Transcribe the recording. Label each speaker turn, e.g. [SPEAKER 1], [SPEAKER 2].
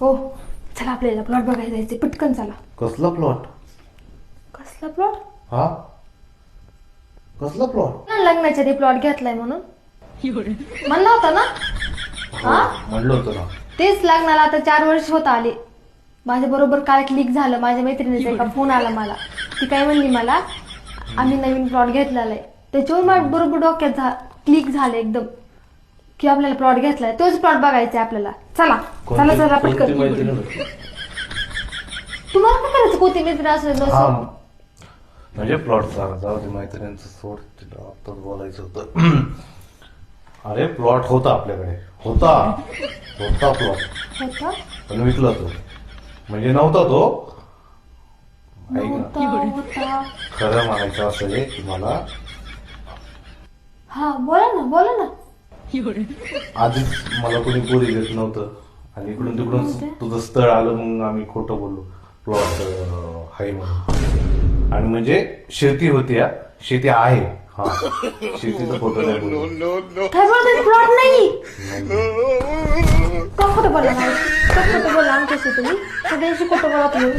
[SPEAKER 1] हो चला आपल्याला प्लॉट बघायला जायचे पटकन चला.
[SPEAKER 2] कसला प्लॉट?
[SPEAKER 1] कसला प्लॉट?
[SPEAKER 2] हा कसला प्लॉट?
[SPEAKER 1] लग्नाच्या आधी प्लॉट घेतलाय म्हणून म्हणला होता ना. हा
[SPEAKER 2] म्हणलं होतं ना.
[SPEAKER 1] तेच लग्नाला आता 4 वर्ष होत आले. माझ्या बरोबर काल क्लिक झालं. माझ्या मैत्रिणीचा एका फोन आला मला. ती काय म्हणली मला आम्ही नवीन प्लॉट घेतलेला आहे. त्याच्यावर माझ्या बरोबर डोक्यात क्लिक झालं एकदम की आपल्याला प्लॉट घेतलाय तोच प्लॉट बघायचा आपल्याला. चला चला चला पटकन. तुम्हाला काय करायचं कोणती मैत्रीण असेल
[SPEAKER 2] म्हणजे प्लॉट जाऊ दे मैत्रिणींचं सोड. तिला आताच बोलायचं होतं. अरे प्लॉट होता आपल्याकडे. होता प्लॉट
[SPEAKER 1] होता
[SPEAKER 2] पण विकला तो. म्हणजे नव्हता तो. ऐक ना
[SPEAKER 1] होता.
[SPEAKER 2] खरं म्हणायचं असं आहे की मला
[SPEAKER 1] हा बोला ना.
[SPEAKER 2] आधीच मला कोणी पोरी देत नव्हतं आणि इकडून तिकडून तुझं स्थळ आलं मग आम्ही खोटं बोललो प्लॉट आहे म्हणून. आणि म्हणजे शेती होती. शेती आहे. हा शेतीचा फोटो नाही बोललो.
[SPEAKER 1] काय बोलतो प्लॉट नाही. का खोटं बोलला आमच्याशी तुम्ही सगळ्यांशी खोटं बोला तुम्ही.